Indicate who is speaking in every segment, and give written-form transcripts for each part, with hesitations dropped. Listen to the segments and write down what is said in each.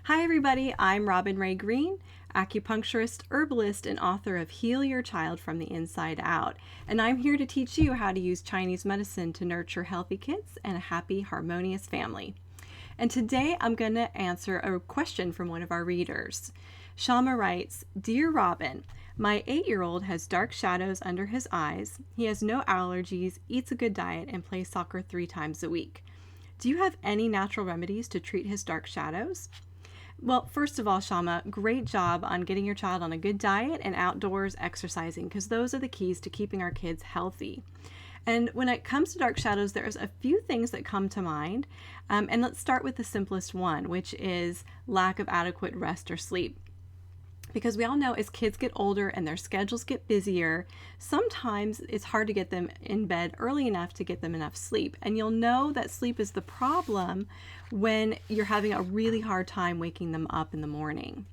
Speaker 1: Hi, everybody. I'm Robin Ray Green, acupuncturist, herbalist, and author of Heal Your Child from the Inside Out. And I'm here to teach you how to use Chinese medicine to nurture healthy kids and a happy, harmonious family. And today I'm going to answer a question from one of our readers. Shama writes, Dear Robin, my 8-year-old has dark shadows under his eyes. He has no allergies, eats a good diet, and plays soccer 3 times a week. Do you have any natural remedies to treat his dark shadows? Well, first of all, Shama, great job on getting your child on a good diet and outdoors exercising, because those are the keys to keeping our kids healthy. And when it comes to dark shadows, there's a few things that come to mind. And let's start with the simplest one, which is lack of adequate rest or sleep. Because we all know as kids get older and their schedules get busier, sometimes it's hard to get them in bed early enough to get them enough sleep. And you'll know that sleep is the problem when you're having a really hard time waking them up in the morning.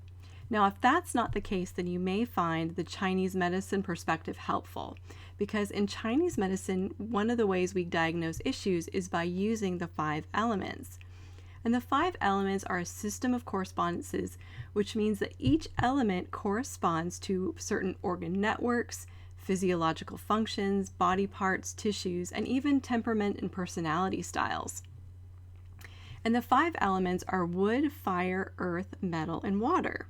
Speaker 1: Now, if that's not the case, then you may find the Chinese medicine perspective helpful. Because in Chinese medicine, one of the ways we diagnose issues is by using the 5 elements. And the 5 elements are a system of correspondences, which means that each element corresponds to certain organ networks, physiological functions, body parts, tissues, and even temperament and personality styles. And the 5 elements are wood, fire, earth, metal, and water.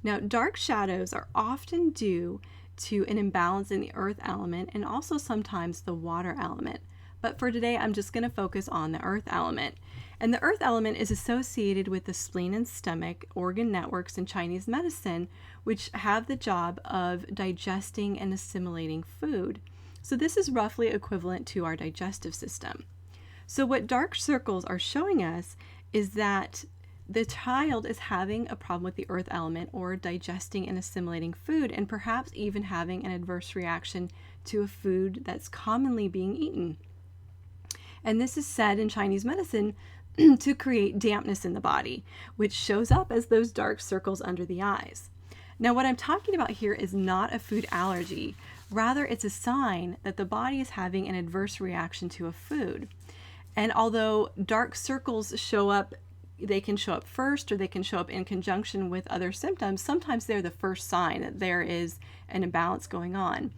Speaker 1: Now, dark shadows are often due to an imbalance in the earth element and also sometimes the water element. But for today, I'm just going to focus on the earth element. And the earth element is associated with the spleen and stomach organ networks in Chinese medicine, which have the job of digesting and assimilating food. So this is roughly equivalent to our digestive system. So what dark circles are showing us is that the child is having a problem with the earth element or digesting and assimilating food, and perhaps even having an adverse reaction to a food that's commonly being eaten. And this is said in Chinese medicine to create dampness in the body, which shows up as those dark circles under the eyes. Now, what I'm talking about here is not a food allergy. Rather, it's a sign that the body is having an adverse reaction to a food. And although dark circles show up, they can show up first or they can show up in conjunction with other symptoms. Sometimes they're the first sign that there is an imbalance going on.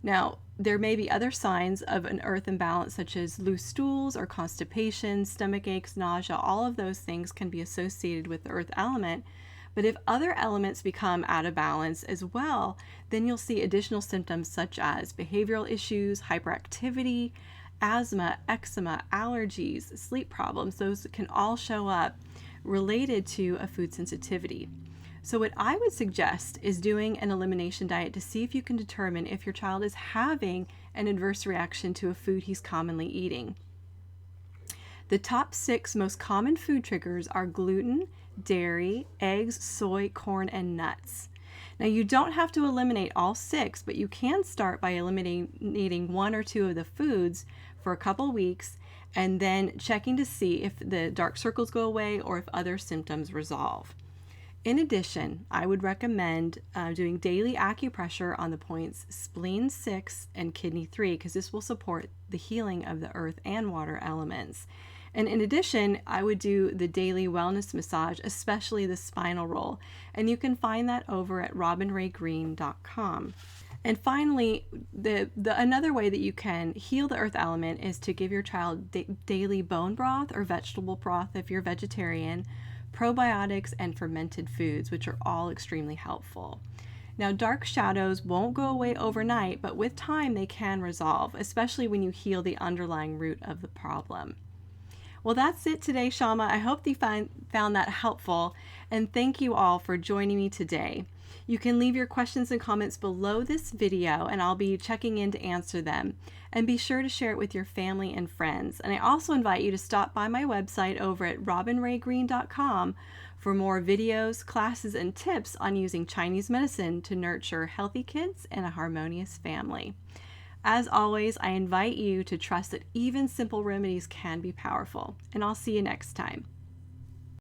Speaker 1: Now, there may be other signs of an earth imbalance, such as loose stools or constipation, stomach aches, nausea. All of those things can be associated with the earth element. But if other elements become out of balance as well, then you'll see additional symptoms such as behavioral issues, hyperactivity, asthma, eczema, allergies, sleep problems. Those can all show up related to a food sensitivity. So what I would suggest is doing an elimination diet to see if you can determine if your child is having an adverse reaction to a food he's commonly eating. The top 6 most common food triggers are gluten, dairy, eggs, soy, corn, and nuts. Now, you don't have to eliminate all 6, but you can start by eliminating 1 or 2 of the foods for a couple weeks and then checking to see if the dark circles go away or if other symptoms resolve. In addition, I would recommend doing daily acupressure on the points spleen 6 and kidney 3, because this will support the healing of the earth and water elements. And in addition, I would do the daily wellness massage, especially the spinal roll. And you can find that over at robinraygreen.com. And finally, another way that you can heal the earth element is to give your child daily bone broth or vegetable broth if you're vegetarian, probiotics, and fermented foods, which are all extremely helpful. Now, dark shadows won't go away overnight, but with time they can resolve, especially when you heal the underlying root of the problem. Well, that's it today, Shama. I hope you found that helpful, and thank you all for joining me today. You can leave your questions and comments below this video, and I'll be checking in to answer them. And be sure to share it with your family and friends. And I also invite you to stop by my website over at robinraygreen.com for more videos, classes, and tips on using Chinese medicine to nurture healthy kids and a harmonious family. As always, I invite you to trust that even simple remedies can be powerful, and I'll see you next time.